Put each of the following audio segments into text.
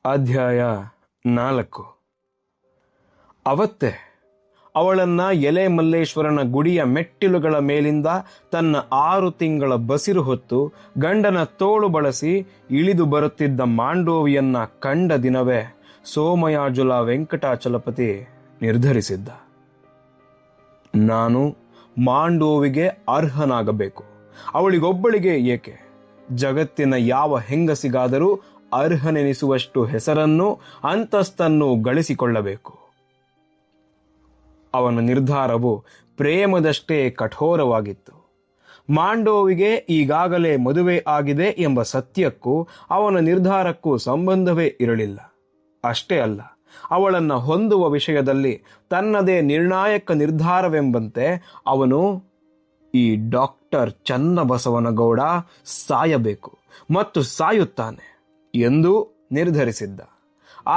ಅಧ್ಯಾಯ 4. ಅವತ್ತೇ ಅವಳನ್ನ ಎಲೆ ಮಲ್ಲೇಶ್ವರನ ಗುಡಿಯ ಮೆಟ್ಟಿಲುಗಳ ಮೇಲಿಂದ ತನ್ನ 6 ತಿಂಗಳ ಬಸಿರು ಹೊತ್ತು ಗಂಡನ ತೋಳು ಬಳಸಿ ಇಳಿದು ಬರುತ್ತಿದ್ದ ಮಾಂಡೋವಿಯನ್ನ ಕಂಡ ದಿನವೇ ಸೋಮಯಾಜುಲ ವೆಂಕಟಾಚಲಪತಿ ನಿರ್ಧರಿಸಿದ್ದ. ನಾನು ಮಾಂಡೋವಿಗೆ ಅರ್ಹನಾಗಬೇಕು. ಅವಳಿಗೊಬ್ಬಳಿಗೆ ಏಕೆ, ಜಗತ್ತಿನ ಯಾವ ಹೆಂಗಸಿಗಾದರೂ ಅರ್ಹನೆನಿಸುವಷ್ಟು ಹೆಸರನ್ನು ಅಂತಸ್ತನ್ನು ಗಳಿಸಿಕೊಳ್ಳಬೇಕು. ಅವನ ನಿರ್ಧಾರವು ಪ್ರೇಮದಷ್ಟೇ ಕಠೋರವಾಗಿತ್ತು. ಮಾಂಡೋವಿಗೆ ಈಗಾಗಲೇ ಮದುವೆ ಆಗಿದೆ ಎಂಬ ಸತ್ಯಕ್ಕೂ ಅವನ ನಿರ್ಧಾರಕ್ಕೂ ಸಂಬಂಧವೇ ಇರಲಿಲ್ಲ. ಅಷ್ಟೇ ಅಲ್ಲ, ಅವಳನ್ನು ಹೊಂದುವ ವಿಷಯದಲ್ಲಿ ತನ್ನದೇ ನಿರ್ಣಾಯಕ ನಿರ್ಧಾರವೆಂಬಂತೆ ಅವನು ಈ ಡಾಕ್ಟರ್ ಚನ್ನಬಸವನಗೌಡ ಸಾಯಬೇಕು ಮತ್ತು ಸಾಯುತ್ತಾನೆ ಎಂದು ನಿರ್ಧರಿಸಿದ್ದ.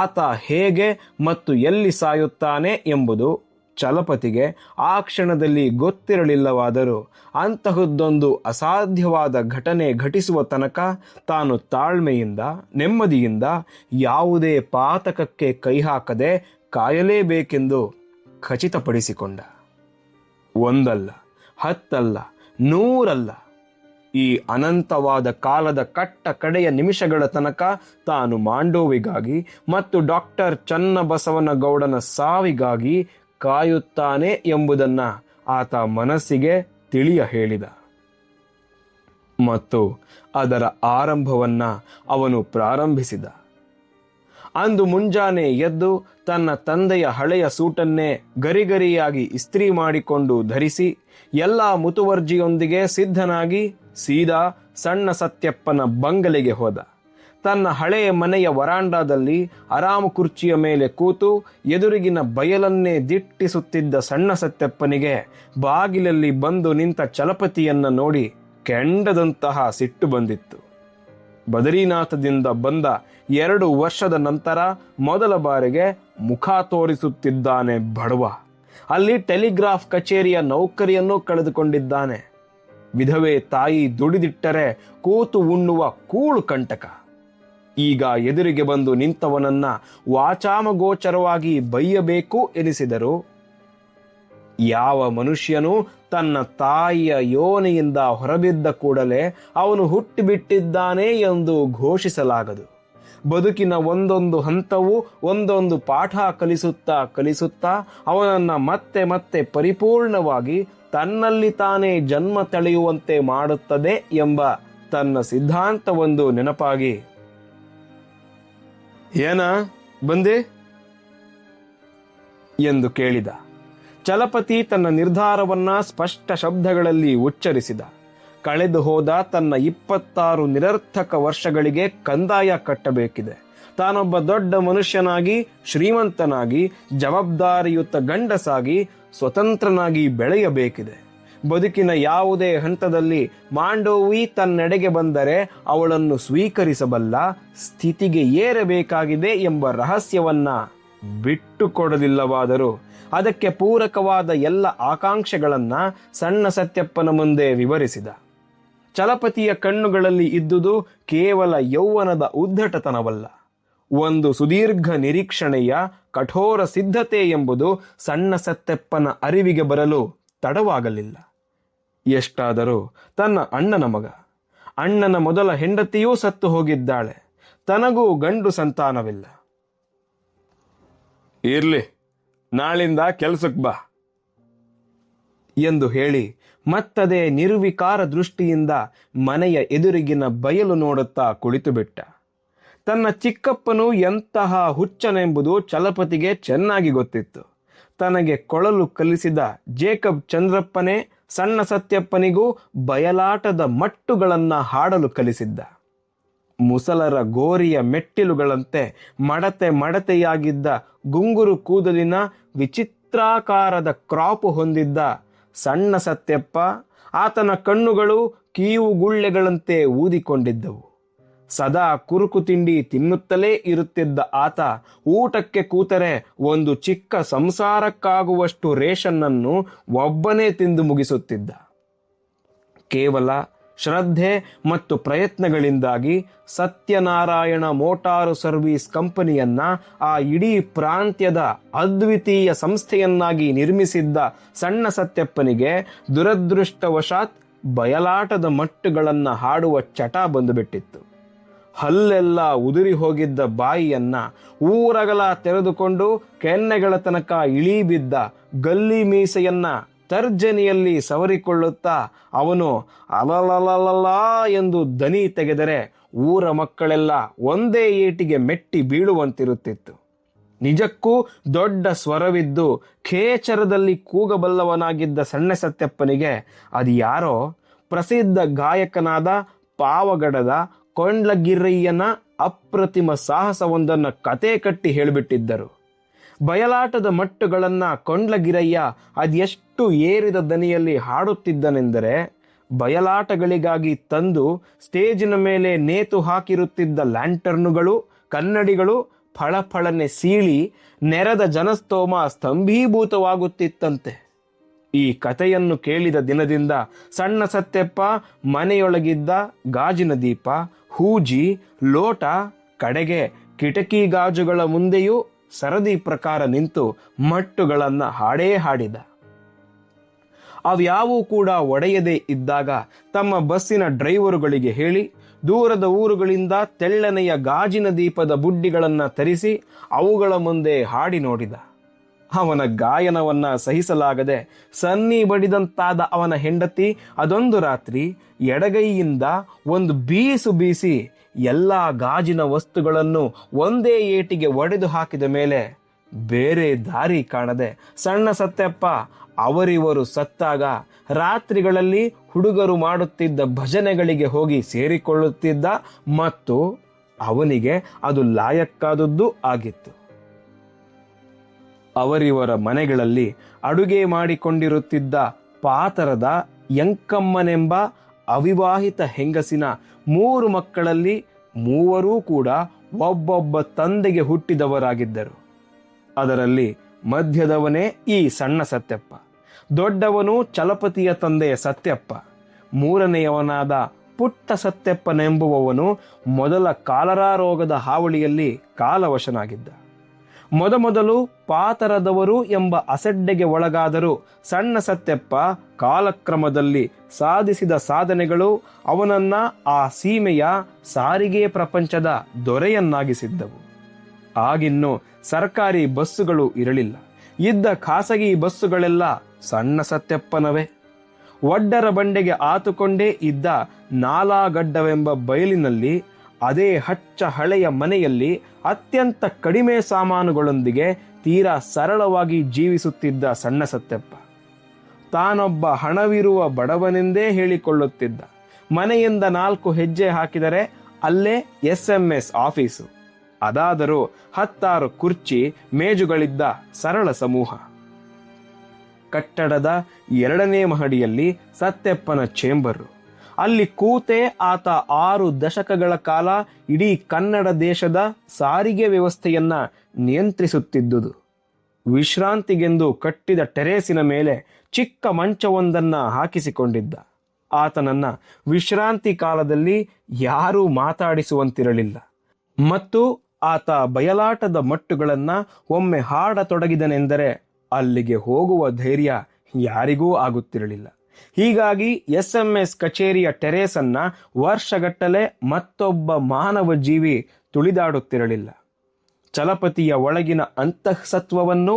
ಆತ ಹೇಗೆ ಮತ್ತು ಎಲ್ಲಿ ಸಾಯುತ್ತಾನೆ ಎಂಬುದು ಚಲಪತಿಗೆ ಆ ಕ್ಷಣದಲ್ಲಿ ಗೊತ್ತಿರಲಿಲ್ಲವಾದರೂ ಅಂತಹದ್ದೊಂದು ಅಸಾಧ್ಯವಾದ ಘಟನೆ ಘಟಿಸುವ ತನಕ ತಾನು ತಾಳ್ಮೆಯಿಂದ ನೆಮ್ಮದಿಯಿಂದ ಯಾವುದೇ ಪಾತಕಕ್ಕೆ ಕೈ ಹಾಕದೆ ಕಾಯಲೇಬೇಕೆಂದು ಖಚಿತಪಡಿಸಿಕೊಂಡ. 1 ಅಲ್ಲ, 10 ಅಲ್ಲ, 100 ಅಲ್ಲ, ಈ ಅನಂತವಾದ ಕಾಲದ ಕಟ್ಟ ಕಡೆಯ ನಿಮಿಷಗಳ ತನಕ ತಾನು ಮಾಂಡೋವಿಗಾಗಿ ಮತ್ತು ಡಾಕ್ಟರ್ ಚನ್ನಬಸವನಗೌಡನ ಸಾವಿಗಾಗಿ ಕಾಯುತ್ತಾನೆ ಎಂಬುದನ್ನ ಆತ ಮನಸ್ಸಿಗೆ ತಿಳಿಯ ಹೇಳಿದ. ಮತ್ತು ಅದರ ಆರಂಭವನ್ನ ಅವನು ಪ್ರಾರಂಭಿಸಿದ. ಅಂದು ಮುಂಜಾನೆ ಎದ್ದು ತನ್ನ ತಂದೆಯ ಹಳೆಯ ಸೂಟನ್ನೇ ಗರಿಗರಿಯಾಗಿ ಇಸ್ತ್ರಿ ಮಾಡಿಕೊಂಡು ಧರಿಸಿ ಎಲ್ಲ ಮುತುವರ್ಜಿಯೊಂದಿಗೆ ಸಿದ್ಧನಾಗಿ ಸೀದಾ ಸಣ್ಣ ಸತ್ಯಪ್ಪನ ಬಂಗಲೆಗೆ ಹೋದ. ತನ್ನ ಹಳೆಯ ಮನೆಯ ವರಾಂಡಾದಲ್ಲಿ ಆರಾಮ ಕುರ್ಚಿಯ ಮೇಲೆ ಕೂತು ಎದುರಿಗಿನ ಬಯಲನ್ನೇ ದಿಟ್ಟಿಸುತ್ತಿದ್ದ ಸಣ್ಣ ಸತ್ಯಪ್ಪನಿಗೆ ಬಾಗಿಲಲ್ಲಿ ಬಂದು ನಿಂತ ಚಲಪತಿಯನ್ನ ನೋಡಿ ಕೆಂಡದಂತಹ ಸಿಟ್ಟು ಬಂದಿತ್ತು. ಬದರಿನಾಥದಿಂದ ಬಂದ 2 ವರ್ಷದ ನಂತರ ಮೊದಲ ಬಾರಿಗೆ ಮುಖ ತೋರಿಸುತ್ತಿದ್ದಾನೆ ಬಡವ. ಅಲ್ಲಿ ಟೆಲಿಗ್ರಾಫ್ ಕಚೇರಿಯ ನೌಕರಿಯನ್ನು ಕಳೆದುಕೊಂಡಿದ್ದಾನೆ. ವಿಧವೆ ತಾಯಿ ದುಡಿದಿಟ್ಟರೆ ಕೂತು ಉಣ್ಣುವ ಕೂಳು ಕಂಟಕ. ಈಗ ಎದುರಿಗೆ ಬಂದು ನಿಂತವನನ್ನ ವಾಚಾಮಗೋಚರವಾಗಿ ಬೈಯಬೇಕು ಎನಿಸಿದರು. ಯಾವ ಮನುಷ್ಯನೂ ತನ್ನ ತಾಯಿಯ ಯೋನಿಯಿಂದ ಹೊರಬಿದ್ದ ಕೂಡಲೇ ಅವನು ಹುಟ್ಟಿಬಿಟ್ಟಿದ್ದಾನೆ ಎಂದು ಘೋಷಿಸಲಾಗದು. ಬದುಕಿನ ಒಂದೊಂದು ಹಂತವೂ ಒಂದೊಂದು ಪಾಠ ಕಲಿಸುತ್ತಾ ಅವನನ್ನ ಮತ್ತೆ ಮತ್ತೆ ಪರಿಪೂರ್ಣವಾಗಿ ತನ್ನಲ್ಲಿ ತಾನೇ ಜನ್ಮ ತಳೆಯುವಂತೆ ಮಾಡುತ್ತದೆ ಎಂಬ ತನ್ನ ಸಿದ್ಧಾಂತವೊಂದು ನೆನಪಾಗಿ, ಏನ ಬಂದೆ ಎಂದು ಕೇಳಿದ. ಚಲಪತಿ ತನ್ನ ನಿರ್ಧಾರವನ್ನ ಸ್ಪಷ್ಟ ಶಬ್ದಗಳಲ್ಲಿ ಉಚ್ಚರಿಸಿದ. ಕಳೆದು ಹೋದ ತನ್ನ 26 ನಿರರ್ಥಕ ವರ್ಷಗಳಿಗೆ ಕಂದಾಯ ಕಟ್ಟಬೇಕಿದೆ. ತಾನೊಬ್ಬ ದೊಡ್ಡ ಮನುಷ್ಯನಾಗಿ, ಶ್ರೀಮಂತನಾಗಿ, ಜವಾಬ್ದಾರಿಯುತ ಗಂಡಸಾಗಿ, ಸ್ವತಂತ್ರನಾಗಿ ಬೆಳೆಯಬೇಕಿದೆ. ಬದುಕಿನ ಯಾವುದೇ ಹಂತದಲ್ಲಿ ಮಾಂಡೋವಿ ತನ್ನೆಡೆಗೆ ಬಂದರೆ ಅವಳನ್ನು ಸ್ವೀಕರಿಸಬಲ್ಲ ಸ್ಥಿತಿಗೆ ಏರಬೇಕಾಗಿದೆ ಎಂಬ ರಹಸ್ಯವನ್ನ ಬಿಟ್ಟುಕೊಡಲಿಲ್ಲವಾದರೂ ಅದಕ್ಕೆ ಪೂರಕವಾದ ಎಲ್ಲ ಆಕಾಂಕ್ಷೆಗಳನ್ನ ಸಣ್ಣ ಸತ್ಯಪ್ಪನ ಮುಂದೆ ವಿವರಿಸಿದ. ಚಲಪತಿಯ ಕಣ್ಣುಗಳಲ್ಲಿ ಇದ್ದುದು ಕೇವಲ ಯೌವನದ ಉದ್ದಟತನವಲ್ಲ, ಒಂದು ಸುದೀರ್ಘ ನಿರೀಕ್ಷಣೆಯ ಕಠೋರ ಸಿದ್ಧತೆ ಎಂಬುದು ಸಣ್ಣ ಸತ್ಯಪ್ಪನ ಅರಿವಿಗೆ ಬರಲು ತಡವಾಗಲಿಲ್ಲ. ಎಷ್ಟಾದರೂ ತನ್ನ ಅಣ್ಣನ ಮಗ. ಅಣ್ಣನ ಮೊದಲ ಹೆಂಡತಿಯೂ ಸತ್ತು ಹೋಗಿದ್ದಾಳೆ. ತನಗೂ ಗಂಡು ಸಂತಾನವಿಲ್ಲ. ಇರ್ಲಿ, ನಾಳಿಂದ ಕೆಲ್ಸಕ್ಕೆ ಬಾ ಎಂದು ಹೇಳಿ ಮತ್ತದೇ ನಿರ್ವಿಕಾರ ದೃಷ್ಟಿಯಿಂದ ಮನೆಯ ಎದುರಿಗಿನ ಬಯಲು ನೋಡುತ್ತಾ ಕುಳಿತುಬಿಟ್ಟ. ತನ್ನ ಚಿಕ್ಕಪ್ಪನು ಎಂತಹ ಹುಚ್ಚನೆಂಬುದು ಚಲಪತಿಗೆ ಚೆನ್ನಾಗಿ ಗೊತ್ತಿತ್ತು. ತನಗೆ ಕೊಳಲು ಕಲಿಸಿದ ಜೇಕಬ್ ಚಂದ್ರಪ್ಪನೇ ಸಣ್ಣ ಸತ್ಯಪ್ಪನಿಗೂ ಬಯಲಾಟದ ಮಟ್ಟುಗಳನ್ನು ಹಾಡಲು ಕಲಿಸಿದ್ದ. ಮುಸಲರ ಗೋರಿಯ ಮೆಟ್ಟಿಲುಗಳಂತೆ ಮಡತೆಯಾಗಿದ್ದ ಗುಂಗುರು ಕೂದಲಿನ ವಿಚಿತ್ರಾಕಾರದ ಕ್ರಾಪು ಹೊಂದಿದ್ದ ಸಣ್ಣ ಸತ್ಯಪ್ಪ, ಆತನ ಕಣ್ಣುಗಳು ಕೀವುಗುಳ್ಳೆಗಳಂತೆ ಊದಿಕೊಂಡಿದ್ದವು. ಸದಾ ಕುರುಕು ತಿಂಡಿ ತಿನ್ನುತ್ತಲೇ ಇರುತ್ತಿದ್ದ ಆತ ಊಟಕ್ಕೆ ಕೂತರೆ ಒಂದು ಚಿಕ್ಕ ಸಂಸಾರಕ್ಕಾಗುವಷ್ಟು ರೇಷನ್ನನ್ನು ಒಬ್ಬನೇ ತಿಂದು ಮುಗಿಸುತ್ತಿದ್ದ. ಕೇವಲ ಶ್ರದ್ಧೆ ಮತ್ತು ಪ್ರಯತ್ನಗಳಿಂದಾಗಿ ಸತ್ಯನಾರಾಯಣ ಮೋಟಾರು ಸರ್ವಿಸ್ ಕಂಪನಿಯನ್ನ ಆ ಇಡೀ ಪ್ರಾಂತ್ಯದ ಅದ್ವಿತೀಯ ಸಂಸ್ಥೆಯನ್ನಾಗಿ ನಿರ್ಮಿಸಿದ್ದ ಸಣ್ಣ ಸತ್ಯಪ್ಪನಿಗೆ ದುರದೃಷ್ಟವಶಾತ್ ಬಯಲಾಟದ ಮಟ್ಟುಗಳನ್ನು ಹಾಡುವ ಚಟ ಬಂದುಬಿಟ್ಟಿತ್ತು. ಹಲ್ಲೆಲ್ಲ ಉದುರಿ ಹೋಗಿದ್ದ ಬಾಯಿಯನ್ನ ಊರಗಲ ತೆರೆದುಕೊಂಡು ಕೆನ್ನೆಗಳ ತನಕ ಇಳಿ ಬಿದ್ದ ಗಲ್ಲಿ ಮೀಸೆಯನ್ನ ತರ್ಜನಿಯಲ್ಲಿ ಸವರಿಕೊಳ್ಳುತ್ತಾ ಅವನು ಅಲಲಲಲಲ ಎಂದು ದನಿ ತೆಗೆದರೆ ಊರ ಮಕ್ಕಳೆಲ್ಲ ಒಂದೇ ಏಟಿಗೆ ಮೆಟ್ಟಿ ಬೀಳುವಂತಿರುತ್ತಿತ್ತು. ನಿಜಕ್ಕೂ ದೊಡ್ಡ ಸ್ವರವಿದ್ದು ಖೇಚರದಲ್ಲಿ ಕೂಗಬಲ್ಲವನಾಗಿದ್ದ ಸಣ್ಣ ಸತ್ಯಪ್ಪನಿಗೆ ಅದು ಯಾರೋ ಪ್ರಸಿದ್ಧ ಗಾಯಕನಾದ ಪಾವಗಡದ ಕೊಂಡ್ಲಗಿರಯ್ಯನ ಅಪ್ರತಿಮ ಸಾಹಸವೊಂದನ್ನು ಕತೆ ಕಟ್ಟಿ ಹೇಳಿಬಿಟ್ಟಿದ್ದರು. ಬಯಲಾಟದ ಮಟ್ಟುಗಳನ್ನು ಕೊಂಡ್ಲಗಿರಯ್ಯ ಅದೆಷ್ಟು ಏರಿದ ದನಿಯಲ್ಲಿ ಹಾಡುತ್ತಿದ್ದನೆಂದರೆ ಬಯಲಾಟಗಳಿಗಾಗಿ ತಂದು ಸ್ಟೇಜಿನ ಮೇಲೆ ನೇತು ಹಾಕಿರುತ್ತಿದ್ದ ಲ್ಯಾಂಟರ್ನುಗಳು, ಕನ್ನಡಿಗಳು ಫಳಫಳನೆ ಸೀಳಿ ನೆರೆದ ಜನಸ್ತೋಮ ಸ್ತಂಭೀಭೂತವಾಗುತ್ತಿತ್ತಂತೆ. ಈ ಕಥೆಯನ್ನು ಕೇಳಿದ ದಿನದಿಂದ ಸಣ್ಣ ಸತ್ಯಪ್ಪ ಮನೆಯೊಳಗಿದ್ದ ಗಾಜಿನ ದೀಪ, ಹೂಜಿ, ಲೋಟ, ಕಡೆಗೆ ಕಿಟಕಿ ಗಾಜುಗಳ ಮುಂದೆಯೂ ಸರದಿ ಪ್ರಕಾರ ನಿಂತು ಮಟ್ಟುಗಳನ್ನು ಹಾಡೇ ಹಾಡಿದ. ಅವ್ಯಾವೂ ಕೂಡ ಒಡೆಯದೇ ಇದ್ದಾಗ ತಮ್ಮ ಬಸ್ಸಿನ ಡ್ರೈವರುಗಳಿಗೆ ಹೇಳಿ ದೂರದ ಊರುಗಳಿಂದ ತೆಳ್ಳನೆಯ ಗಾಜಿನ ದೀಪದ ಬುಡ್ಡಿಗಳನ್ನು ತರಿಸಿ ಅವುಗಳ ಮುಂದೆ ಹಾಡಿ ನೋಡಿದ. ಅವನ ಗಾಯನವನ್ನ ಸಹಿಸಲಾಗದೆ ಸನ್ನಿ ಬಡಿದಂತಾದ ಅವನ ಹೆಂಡತಿ ಅದೊಂದು ರಾತ್ರಿ ಎಡಗೈಯಿಂದ ಒಂದು ಬೀಸು ಬೀಸಿ ಎಲ್ಲ ಗಾಜಿನ ವಸ್ತುಗಳನ್ನು ಒಂದೇ ಏಟಿಗೆ ಒಡೆದು ಹಾಕಿದ ಮೇಲೆ ಬೇರೆ ದಾರಿ ಕಾಣದೆ ಸಣ್ಣ ಸತ್ಯಪ್ಪ ಅವರಿವರು ಸತ್ತಾಗ ರಾತ್ರಿಗಳಲ್ಲಿ ಹುಡುಗರು ಮಾಡುತ್ತಿದ್ದ ಭಜನೆಗಳಿಗೆ ಹೋಗಿ ಸೇರಿಕೊಳ್ಳುತ್ತಿದ್ದ ಮತ್ತು ಅವನಿಗೆ ಅದು ಲಾಯಕ್ಕಾದದ್ದು ಆಗಿತ್ತು. ಅವರಿವರ ಮನೆಗಳಲ್ಲಿ ಅಡುಗೆ ಮಾಡಿಕೊಂಡಿರುತ್ತಿದ್ದ ಪಾತರದ ಯಂಕಮ್ಮನೆಂಬ ಅವಿವಾಹಿತ ಹೆಂಗಸಿನ 3 ಮಕ್ಕಳಲ್ಲಿ 3 ಕೂಡ ಒಬ್ಬೊಬ್ಬ ತಂದೆಗೆ ಹುಟ್ಟಿದವರಾಗಿದ್ದರು. ಅದರಲ್ಲಿ ಮಧ್ಯದವನೇ ಈ ಸಣ್ಣ ಸತ್ಯಪ್ಪ. ದೊಡ್ಡವನು ಚಲಪತಿಯ ತಂದೆಯ ಸತ್ಯಪ್ಪ. 3ನೇಯವನಾದ ಪುಟ್ಟ ಸತ್ಯಪ್ಪನೆಂಬುವವನು ಮೊದಲ ಕಾಲರಾ ರೋಗದ ಹಾವಳಿಯಲ್ಲಿ ಕಾಲವಶನಾಗಿದ್ದ. ಮೊದಮೊದಲು ಪಾತರದವರು ಎಂಬ ಅಸಡ್ಡೆಗೆ ಒಳಗಾದರೂ ಸಣ್ಣ ಸತ್ಯಪ್ಪ ಕಾಲಕ್ರಮದಲ್ಲಿ ಸಾಧಿಸಿದ ಸಾಧನೆಗಳು ಅವನನ್ನ ಆ ಸೀಮೆಯ ಸಾರಿಗೆ ಪ್ರಪಂಚದ ದೊರೆಯನ್ನಾಗಿಸಿದ್ದವು. ಆಗಿನ್ನು ಸರ್ಕಾರಿ ಬಸ್ಸುಗಳು ಇರಲಿಲ್ಲ. ಇದ್ದ ಖಾಸಗಿ ಬಸ್ಸುಗಳೆಲ್ಲ ಸಣ್ಣ ಸತ್ಯಪ್ಪನವೇ. ಒಡ್ಡರ ಬಂಡೆಗೆ ಆತುಕೊಂಡೇ ಇದ್ದ ನಾಲಾಗಡ್ಡವೆಂಬ ಬಯಲಿನಲ್ಲಿ ಅದೇ ಹಚ್ಚ ಹಳೆಯ ಮನೆಯಲ್ಲಿ ಅತ್ಯಂತ ಕಡಿಮೆ ಸಾಮಾನುಗಳೊಂದಿಗೆ ತೀರಾ ಸರಳವಾಗಿ ಜೀವಿಸುತ್ತಿದ್ದ ಸಣ್ಣ ಸತ್ಯಪ್ಪ ತಾನೊಬ್ಬ ಹಣವಿರುವ ಬಡವನೆಂದೇ ಹೇಳಿಕೊಳ್ಳುತ್ತಿದ್ದ. ಮನೆಯಿಂದ 4 ಹೆಜ್ಜೆ ಹಾಕಿದರೆ ಅಲ್ಲೇ SMS ಆಫೀಸು. ಅದಾದರೂ 10 ಕುರ್ಚಿ ಮೇಜುಗಳಿದ್ದ ಸರಳ ಸಮೂಹ. ಕಟ್ಟಡದ 2ನೇ ಮಹಡಿಯಲ್ಲಿ ಸತ್ಯಪ್ಪನ ಚೇಂಬರು. ಅಲ್ಲಿ ಕೂತೇ ಆತ 6 ದಶಕಗಳ ಕಾಲ ಇಡೀ ಕನ್ನಡ ದೇಶದ ಸಾರಿಗೆ ವ್ಯವಸ್ಥೆಯನ್ನ ನಿಯಂತ್ರಿಸುತ್ತಿದ್ದುದು. ವಿಶ್ರಾಂತಿಗೆಂದು ಕಟ್ಟಿದ ಟೆರೇಸಿನ ಮೇಲೆ ಚಿಕ್ಕ ಮಂಚವೊಂದನ್ನ ಹಾಕಿಸಿಕೊಂಡಿದ್ದ. ಆತನನ್ನ ವಿಶ್ರಾಂತಿ ಕಾಲದಲ್ಲಿ ಯಾರೂ ಮಾತಾಡಿಸುವಂತಿರಲಿಲ್ಲ. ಮತ್ತು ಆತ ಬಯಲಾಟದ ಮಟ್ಟುಗಳನ್ನ ಒಮ್ಮೆ ಹಾಡತೊಡಗಿದನೆಂದರೆ ಅಲ್ಲಿಗೆ ಹೋಗುವ ಧೈರ್ಯ ಯಾರಿಗೂ ಆಗುತ್ತಿರಲಿಲ್ಲ. ಹೀಗಾಗಿ SMS ಕಚೇರಿಯ ಟೆರೇಸನ್ನ ವರ್ಷಗಟ್ಟಲೆ ಮತ್ತೊಬ್ಬ ಮಾನವ ಜೀವಿ ತುಳಿದಾಡುತ್ತಿರಲಿಲ್ಲ. ಚಲಪತಿಯ ಒಳಗಿನ ಅಂತಃಸತ್ವವನ್ನು,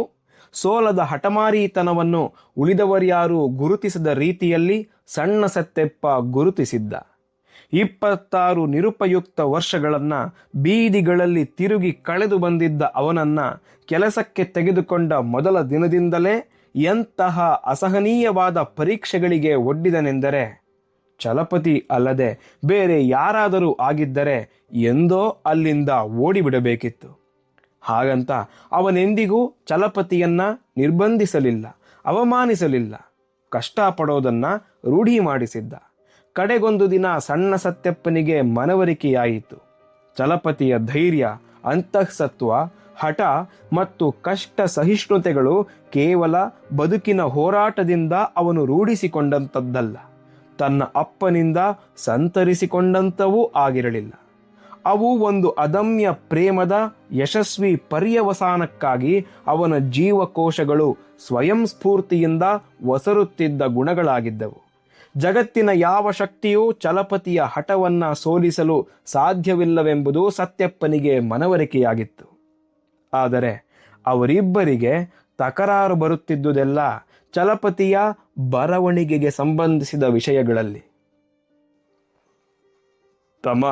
ಸೋಲದ ಹಠಮಾರಿತನವನ್ನು ಉಳಿದವರ್ಯಾರೂ ಗುರುತಿಸದ ರೀತಿಯಲ್ಲಿ ಸಣ್ಣ ಸತ್ಯಪ್ಪ ಗುರುತಿಸಿದ್ದ. 26 ನಿರುಪಯುಕ್ತ ವರ್ಷಗಳನ್ನ ಬೀದಿಗಳಲ್ಲಿ ತಿರುಗಿ ಕಳೆದು ಬಂದಿದ್ದ ಅವನನ್ನ ಕೆಲಸಕ್ಕೆ ತೆಗೆದುಕೊಂಡ ಮೊದಲ ದಿನದಿಂದಲೇ ಎಂತಹ ಅಸಹನೀಯವಾದ ಪರೀಕ್ಷೆಗಳಿಗೆ ಒಡ್ಡಿದನೆಂದರೆ ಚಲಪತಿ ಅಲ್ಲದೆ ಬೇರೆ ಯಾರಾದರೂ ಆಗಿದ್ದರೆ ಎಂದೋ ಅಲ್ಲಿಂದ ಓಡಿಬಿಡಬೇಕಿತ್ತು. ಹಾಗಂತ ಅವನೆಂದಿಗೂ ಚಲಪತಿಯನ್ನ ನಿರ್ಬಂಧಿಸಲಿಲ್ಲ, ಅವಮಾನಿಸಲಿಲ್ಲ. ಕಷ್ಟಪಡೋದನ್ನ ರೂಢಿ ಮಾಡಿಸಿದ್ದ. ಕಡೆಗೊಂದು ದಿನ ಸಣ್ಣ ಸತ್ಯಪ್ಪನಿಗೆ ಮನವರಿಕೆಯಾಯಿತು. ಚಲಪತಿಯ ಧೈರ್ಯ, ಅಂತಃಸತ್ವ, ಹಠ ಮತ್ತು ಕಷ್ಟ ಸಹಿಷ್ಣುತೆಗಳು ಕೇವಲ ಬದುಕಿನ ಹೋರಾಟದಿಂದ ಅವನು ರೂಢಿಸಿಕೊಂಡಂಥದ್ದಲ್ಲ, ತನ್ನ ಅಪ್ಪನಿಂದ ಸಂತರಿಸಿಕೊಂಡಂತವೂ ಆಗಿರಲಿಲ್ಲ. ಅವು ಒಂದು ಅದಮ್ಯ ಪ್ರೇಮದ ಯಶಸ್ವಿ ಪರ್ಯವಸಾನಕ್ಕಾಗಿ ಅವನ ಜೀವಕೋಶಗಳು ಸ್ವಯಂ ಸ್ಫೂರ್ತಿಯಿಂದ ಒಸರುತ್ತಿದ್ದ ಗುಣಗಳಾಗಿದ್ದವು. ಜಗತ್ತಿನ ಯಾವ ಶಕ್ತಿಯೂ ಚಲಪತಿಯ ಹಠವನ್ನ ಸೋಲಿಸಲು ಸಾಧ್ಯವಿಲ್ಲವೆಂಬುದು ಸತ್ಯಪ್ಪನಿಗೆ ಮನವರಿಕೆಯಾಗಿತ್ತು. ಆದರೆ ಅವರಿಬ್ಬರಿಗೆ ತಕರಾರು ಬರುತ್ತಿದ್ದುದೆಲ್ಲ ಚಲಪತಿಯ ಬರವಣಿಗೆಗೆ ಸಂಬಂಧಿಸಿದ ವಿಷಯಗಳಲ್ಲಿ. ತಮ್ಮ,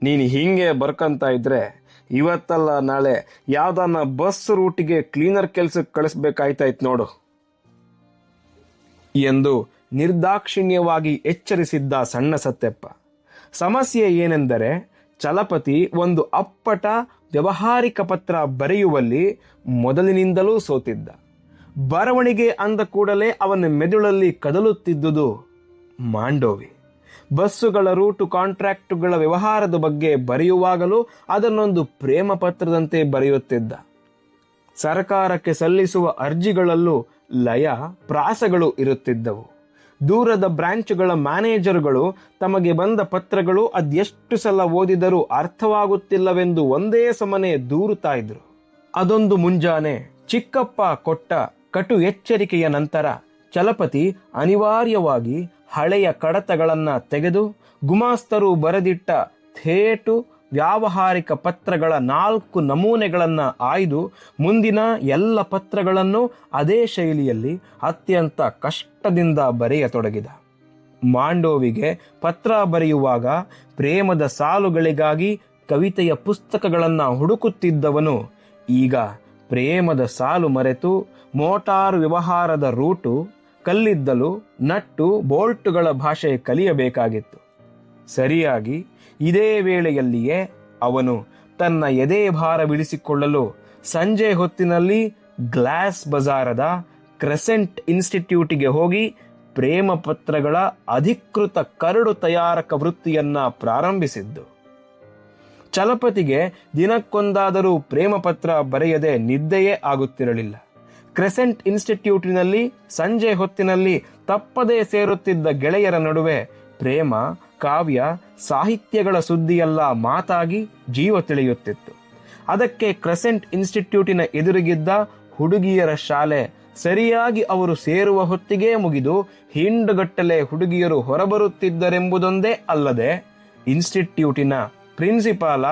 ನೀನು ಹಿಂಗೆ ಬರ್ಕಂತ ಇದ್ರೆ ಇವತ್ತಲ್ಲ ನಾಳೆ ಯಾವ್ದನ್ನ ಬಸ್ ರೂಟಿಗೆ ಕ್ಲೀನರ್ ಕೆಲ್ಸಕ್ಕೆ ಕಳಿಸ್ಬೇಕಾಯ್ತಾಯ್ತು ನೋಡು ಎಂದು ನಿರ್ದಾಕ್ಷಿಣ್ಯವಾಗಿ ಎಚ್ಚರಿಸಿದ್ದ ಸಣ್ಣ ಸತ್ಯಪ್ಪ. ಸಮಸ್ಯೆ ಏನೆಂದರೆ ಚಲಪತಿ ಒಂದು ಅಪ್ಪಟ ವ್ಯವಹಾರಿಕ ಪತ್ರ ಬರೆಯುವಲ್ಲಿ ಮೊದಲಿನಿಂದಲೂ ಸೋತಿದ್ದ. ಬರವಣಿಗೆ ಅಂದ ಕೂಡಲೇ ಅವನ ಮೆದುಳಲ್ಲಿ ಕದಲುತ್ತಿದ್ದುದು ಮಾಂಡೋವಿ. ಬಸ್ಸುಗಳ ರೂಟು ಕಾಂಟ್ರಾಕ್ಟುಗಳ ವ್ಯವಹಾರದ ಬಗ್ಗೆ ಬರೆಯುವಾಗಲೂ ಅದನ್ನೊಂದು ಪ್ರೇಮ ಪತ್ರದಂತೆ ಬರೆಯುತ್ತಿದ್ದ. ಸರ್ಕಾರಕ್ಕೆ ಸಲ್ಲಿಸುವ ಅರ್ಜಿಗಳಲ್ಲೂ ಲಯ ಪ್ರಾಸಗಳು ಇರುತ್ತಿದ್ದವು. ದೂರದ ಬ್ರಾಂಚ್ಗಳ ಮ್ಯಾನೇಜರ್ಗಳು ತಮಗೆ ಬಂದ ಪತ್ರಗಳು ಅದೆಷ್ಟು ಸಲ ಓದಿದರೂ ಅರ್ಥವಾಗುತ್ತಿಲ್ಲವೆಂದು ಒಂದೇ ಸಮನೆ ದೂರುತ್ತಾ ಇದ್ರು. ಅದೊಂದು ಮುಂಜಾನೆ ಚಿಕ್ಕಪ್ಪ ಕೊಟ್ಟ ಕಟು ಎಚ್ಚರಿಕೆಯ ನಂತರ ಚಲಪತಿ ಅನಿವಾರ್ಯವಾಗಿ ಹಳೆಯ ಕಡತಗಳನ್ನ ತೆಗೆದು ಗುಮಾಸ್ತರು ಬರೆದಿಟ್ಟ ಥೇಟು ವ್ಯಾವಹಾರಿಕ ಪತ್ರಗಳ 4 ನಮೂನೆಗಳನ್ನ ಆಯ್ದು ಮುಂದಿನ ಎಲ್ಲ ಪತ್ರಗಳನ್ನು ಅದೇ ಶೈಲಿಯಲ್ಲಿ ಅತ್ಯಂತ ಕಷ್ಟದಿಂದ ಬರೆಯತೊಡಗಿದ. ಮಾಂಡೋವಿಗೆ ಪತ್ರ ಬರೆಯುವಾಗ ಪ್ರೇಮದ ಸಾಲುಗಳಿಗಾಗಿ ಕವಿತೆಯ ಪುಸ್ತಕಗಳನ್ನ ಹುಡುಕುತ್ತಿದ್ದವನು ಈಗ ಪ್ರೇಮದ ಸಾಲು ಮರೆತು ಮೋಟಾರು ವ್ಯವಹಾರದ ರೂಟು, ಕಲ್ಲಿದ್ದಲು, ನಟ್ಟು, ಬೋಲ್ಟುಗಳ ಭಾಷೆ ಕಲಿಯಬೇಕಾಗಿತ್ತು. ಸರಿಯಾಗಿ ಇದೇ ವೇಳೆಯಲ್ಲಿಯೇ ಅವನು ತನ್ನ ಎದೆ ಭಾರ ಬಿಡಿಸಿಕೊಳ್ಳಲು ಸಂಜೆ ಹೊತ್ತಿನಲ್ಲಿ ಗ್ಲಾಸ್ ಬಜಾರದ ಕ್ರೆಸೆಂಟ್ ಇನ್ಸ್ಟಿಟ್ಯೂಟಿಗೆ ಹೋಗಿ ಪ್ರೇಮ ಪತ್ರಗಳ ಅಧಿಕೃತ ಕರಡು ತಯಾರಕ ವೃತ್ತಿಯನ್ನ ಪ್ರಾರಂಭಿಸಿದ್ದು. ಚಲಪತಿಗೆ ದಿನಕ್ಕೊಂದಾದರೂ ಪ್ರೇಮ ಪತ್ರ ಬರೆಯದೆ ನಿದ್ದೆಯೇ ಆಗುತ್ತಿರಲಿಲ್ಲ. ಕ್ರೆಸೆಂಟ್ ಇನ್ಸ್ಟಿಟ್ಯೂಟಿನಲ್ಲಿ ಸಂಜೆ ಹೊತ್ತಿನಲ್ಲಿ ತಪ್ಪದೇ ಸೇರುತ್ತಿದ್ದ ಗೆಳೆಯರ ನಡುವೆ ಪ್ರೇಮ, ಕಾವ್ಯ, ಸಾಹಿತ್ಯಗಳ ಸುದ್ದಿಯೆಲ್ಲ ಮಾತಾಗಿ ಜೀವ ತಿಳಿಯುತ್ತಿತ್ತು. ಅದಕ್ಕೆ ಕ್ರೆಸೆಂಟ್ ಇನ್ಸ್ಟಿಟ್ಯೂಟಿನ ಎದುರಿಗಿದ್ದ ಹುಡುಗಿಯರ ಶಾಲೆ ಸರಿಯಾಗಿ ಅವರು ಸೇರುವ ಹೊತ್ತಿಗೆ ಮುಗಿದು ಹಿಂಡುಗಟ್ಟಲೆ ಹುಡುಗಿಯರು ಹೊರಬರುತ್ತಿದ್ದರೆಂಬುದೊಂದೇ ಅಲ್ಲದೆ ಇನ್ಸ್ಟಿಟ್ಯೂಟಿನ ಪ್ರಿನ್ಸಿಪಾಲ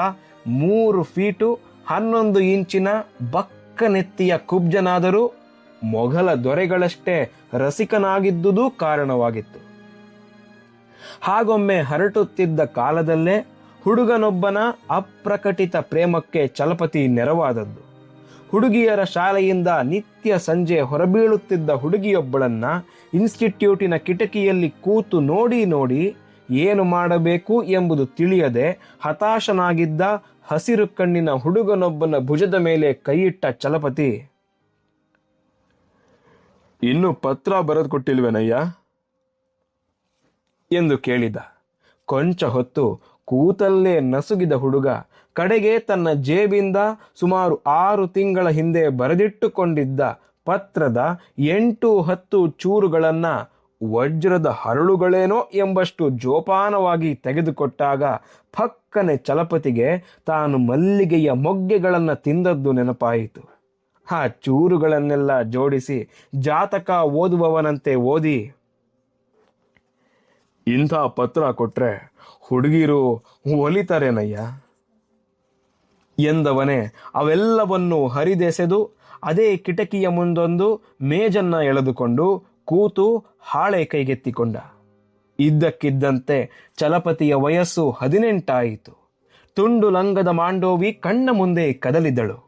3 ಫೀಟು 11 ಇಂಚಿನ ಬಕ್ಕನೆತ್ತಿಯ ಕುಬ್ಜನಾದರೂ ಮೊಘಲ ದೊರೆಗಳಷ್ಟೇ ರಸಿಕನಾಗಿದ್ದುದೂ ಕಾರಣವಾಗಿತ್ತು. ಹಾಗೊಮ್ಮೆ ಹರಟುತ್ತಿದ್ದ ಕಾಲದಲ್ಲೇ ಹುಡುಗನೊಬ್ಬನ ಅಪ್ರಕಟಿತ ಪ್ರೇಮಕ್ಕೆ ಚಲಪತಿ ನೆರವಾದದ್ದು. ಹುಡುಗಿಯರ ಶಾಲೆಯಿಂದ ನಿತ್ಯ ಸಂಜೆ ಹೊರಬೀಳುತ್ತಿದ್ದ ಹುಡುಗಿಯೊಬ್ಬಳನ್ನ ಇನ್ಸ್ಟಿಟ್ಯೂಟಿನ ಕಿಟಕಿಯಲ್ಲಿ ಕೂತು ನೋಡಿ ನೋಡಿ ಏನು ಮಾಡಬೇಕು ಎಂಬುದು ತಿಳಿಯದೆ ಹತಾಶನಾಗಿದ್ದ ಹಸಿರು ಕಣ್ಣಿನ ಹುಡುಗನೊಬ್ಬನ ಭುಜದ ಮೇಲೆ ಕೈಯಿಟ್ಟ ಚಲಪತಿ, ಇನ್ನು ಪತ್ರ ಬರೆದು ಕೊಟ್ಟಿಲ್ವೇನಯ್ಯ ಎಂದು ಕೇಳಿದ. ಕೊಂಚ ಹೊತ್ತು ಕೂತಲ್ಲೇ ನಸುಗಿದ ಹುಡುಗ ಕಡೆಗೆ ತನ್ನ ಜೇಬಿಂದ ಸುಮಾರು 6 ತಿಂಗಳ ಹಿಂದೆ ಬರೆದಿಟ್ಟುಕೊಂಡಿದ್ದ ಪತ್ರದ 8-10 ಚೂರುಗಳನ್ನ ವಜ್ರದ ಹರಳುಗಳೇನೋ ಎಂಬಷ್ಟು ಜೋಪಾನವಾಗಿ ತೆಗೆದುಕೊಟ್ಟಾಗ ಫಕ್ಕನೆ ಚಲಪತಿಗೆ ತಾನು ಮಲ್ಲಿಗೆಯ ಮೊಗ್ಗೆಗಳನ್ನು ತಿಂದದ್ದು ನೆನಪಾಯಿತು. ಆ ಚೂರುಗಳನ್ನೆಲ್ಲ ಜೋಡಿಸಿ ಜಾತಕ ಓದುವವನಂತೆ ಓದಿ, ಇಂಥ ಪತ್ರ ಕೊಟ್ರೆ ಹುಡುಗಿರು ಒಲಿತಾರೇನಯ್ಯ ಎಂದವನೇ ಅವೆಲ್ಲವನ್ನು ಹರಿದೆಸೆದು ಅದೇ ಕಿಟಕಿಯ ಮುಂದೊಂದು ಮೇಜನ್ನ ಎಳೆದುಕೊಂಡು ಕೂತು ಹಾಳೆ ಕೈಗೆತ್ತಿಕೊಂಡ. ಇದ್ದಕ್ಕಿದ್ದಂತೆ ಚಲಪತಿಯ ವಯಸ್ಸು 18 ಆಯಿತು. ತುಂಡು ಲಂಗದ ಮಾಂಡೋವಿ ಕಣ್ಣ ಮುಂದೆ ಕದಲಿದಳು.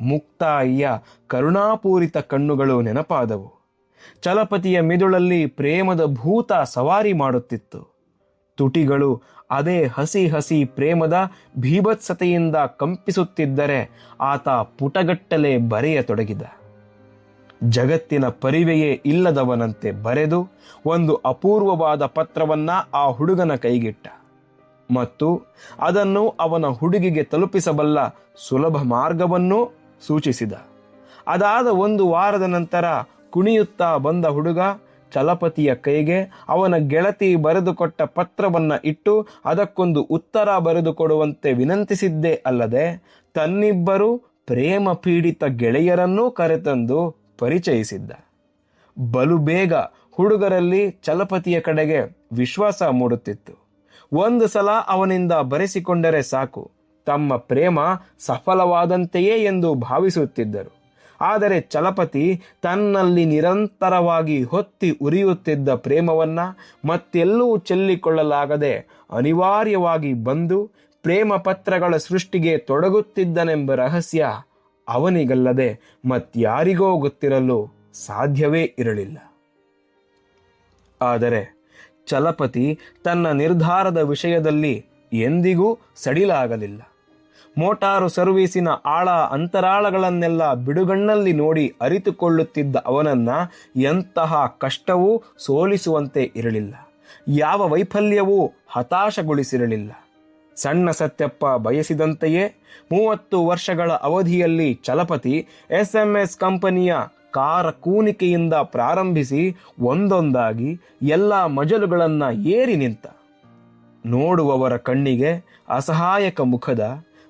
ಮುಕ್ತಾಯಿಯ ಕರುಣಾಪೂರಿತ ಕಣ್ಣುಗಳು ನೆನಪಾದವು. ಚಲಪತಿಯ ಮಿದುಳಲ್ಲಿ ಪ್ರೇಮದ ಭೂತ ಸವಾರಿ ಮಾಡುತ್ತಿತ್ತು. ತುಟಿಗಳು ಅದೇ ಹಸಿ ಹಸಿ ಪ್ರೇಮದ ಭೀಭತ್ಸತೆಯಿಂದ ಕಂಪಿಸುತ್ತಿದ್ದರೆ ಆತ ಪುಟಗಟ್ಟಲೆ ಬರೆಯತೊಡಗಿದ. ಜಗತ್ತಿನ ಪರಿವೆಯೇ ಇಲ್ಲದವನಂತೆ ಬರೆದು ಒಂದು ಅಪೂರ್ವವಾದ ಪತ್ರವನ್ನ ಆ ಹುಡುಗನ ಕೈಗಿಟ್ಟ ಮತ್ತು ಅದನ್ನು ಅವನ ಹುಡುಗಿಗೆ ತಲುಪಿಸಬಲ್ಲ ಸುಲಭ ಮಾರ್ಗವನ್ನೂ ಸೂಚಿಸಿದ. ಅದಾದ 1 ವಾರದ ನಂತರ ಕುಣಿಯುತ್ತಾ ಬಂದ ಹುಡುಗ ಚಲಪತಿಯ ಕೈಗೆ ಅವನ ಗೆಳತಿ ಬರೆದುಕೊಟ್ಟ ಪತ್ರವನ್ನ ಇಟ್ಟು ಅದಕ್ಕೊಂದು ಉತ್ತರ ಬರೆದುಕೊಡುವಂತೆ ವಿನಂತಿಸಿದ್ದೇ ಅಲ್ಲದೆ ತನ್ನಿಬ್ಬರು ಪ್ರೇಮ ಪೀಡಿತ ಗೆಳೆಯರನ್ನೂ ಕರೆತಂದು ಪರಿಚಯಿಸಿದ್ದ. ಬಲು ಬೇಗ ಹುಡುಗರಲ್ಲಿ ಚಲಪತಿಯ ಕಡೆಗೆ ವಿಶ್ವಾಸ ಮೂಡುತ್ತಿತ್ತು. ಒಂದು ಸಲ ಅವನಿಂದ ಬರೆಸಿಕೊಂಡರೆ ಸಾಕು, ತಮ್ಮ ಪ್ರೇಮ ಸಫಲವಾದಂತೆಯೇ ಎಂದು ಭಾವಿಸುತ್ತಿದ್ದರು. ಆದರೆ ಚಲಪತಿ ತನ್ನಲ್ಲಿ ನಿರಂತರವಾಗಿ ಹೊತ್ತಿ ಉರಿಯುತ್ತಿದ್ದ ಪ್ರೇಮವನ್ನ ಮತ್ತೆಲ್ಲೂ ಚೆಲ್ಲಿಕೊಳ್ಳಲಾಗದೆ ಅನಿವಾರ್ಯವಾಗಿ ಬಂದು ಪ್ರೇಮ ಪತ್ರಗಳ ಸೃಷ್ಟಿಗೆ ತೊಡಗುತ್ತಿದ್ದನೆಂಬ ರಹಸ್ಯ ಅವನಿಗಲ್ಲದೆ ಮತ್ಯಾರಿಗೋ ಗೊತ್ತಿರಲು ಸಾಧ್ಯವೇ ಇರಲಿಲ್ಲ. ಆದರೆ ಚಲಪತಿ ತನ್ನ ನಿರ್ಧಾರದ ವಿಷಯದಲ್ಲಿ ಎಂದಿಗೂ ಸಡಿಲಾಗಲಿಲ್ಲ. ಮೋಟಾರು ಸರ್ವೀಸಿನ ಆಳ ಅಂತರಾಳಗಳನ್ನೆಲ್ಲ ಬಿಡುಗಣ್ಣಲ್ಲಿ ನೋಡಿ ಅರಿತುಕೊಳ್ಳುತ್ತಿದ್ದ ಅವನನ್ನ ಎಂತಹ ಕಷ್ಟವೂ ಸೋಲಿಸುವಂತೆ ಇರಲಿಲ್ಲ. ಯಾವ ವೈಫಲ್ಯವೂ ಹತಾಶಗೊಳಿಸಿರಲಿಲ್ಲ. ಸಣ್ಣ ಸತ್ಯಪ್ಪ ಬಯಸಿದಂತೆಯೇ 30 ವರ್ಷಗಳ ಅವಧಿಯಲ್ಲಿ ಚಲಪತಿ SMS ಕಂಪನಿಯ ಕಾರ ಕೂನಿಕೆಯಿಂದ ಪ್ರಾರಂಭಿಸಿ ಒಂದೊಂದಾಗಿ ಎಲ್ಲ ಮಜಲುಗಳನ್ನು ಏರಿ ನಿಂತ. ನೋಡುವವರ ಕಣ್ಣಿಗೆ ಅಸಹಾಯಕ ಮುಖದ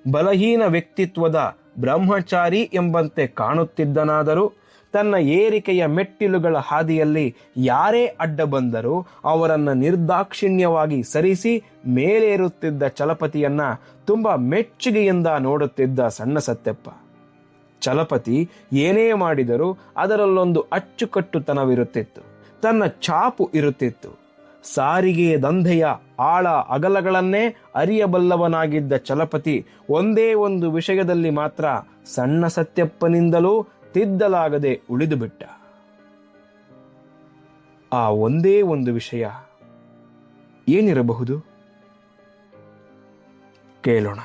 ಬಲಹೀನ ವ್ಯಕ್ತಿತ್ವದ ಬ್ರಹ್ಮಚಾರಿ ಎಂಬಂತೆ ಕಾಣುತ್ತಿದ್ದನಾದರೂ ತನ್ನ ಏರಿಕೆಯ ಮೆಟ್ಟಿಲುಗಳ ಹಾದಿಯಲ್ಲಿ ಯಾರೇ ಅಡ್ಡ ಬಂದರೂ ಅವರನ್ನು ನಿರ್ದಾಕ್ಷಿಣ್ಯವಾಗಿ ಸರಿಸಿ ಮೇಲೇರುತ್ತಿದ್ದ ಚಲಪತಿಯನ್ನ ತುಂಬ ಮೆಚ್ಚುಗೆಯಿಂದ ನೋಡುತ್ತಿದ್ದ ಸಣ್ಣ ಸತ್ಯಪ್ಪ. ಚಲಪತಿ ಏನೇ ಮಾಡಿದರೂ ಅದರಲ್ಲೊಂದು ಅಚ್ಚುಕಟ್ಟುತನವಿರುತ್ತಿತ್ತು, ತನ್ನ ಛಾಪು ಇರುತ್ತಿತ್ತು. ಸಾರಿಗೆ ದಂಧೆಯ ಆಳ ಅಗಲಗಳನ್ನೇ ಅರಿಯಬಲ್ಲವನಾಗಿದ್ದ ಚಲಪತಿ ಒಂದೇ ಒಂದು ವಿಷಯದಲ್ಲಿ ಮಾತ್ರ ಸಣ್ಣ ಸತ್ಯಪ್ಪನಿಂದಲೂ ತಿದ್ದಲಾಗದೆ ಉಳಿದು ಬಿಟ್ಟ. ಆ ಒಂದೇ ಒಂದು ವಿಷಯ ಏನಿರಬಹುದು? ಕೇಳೋಣ.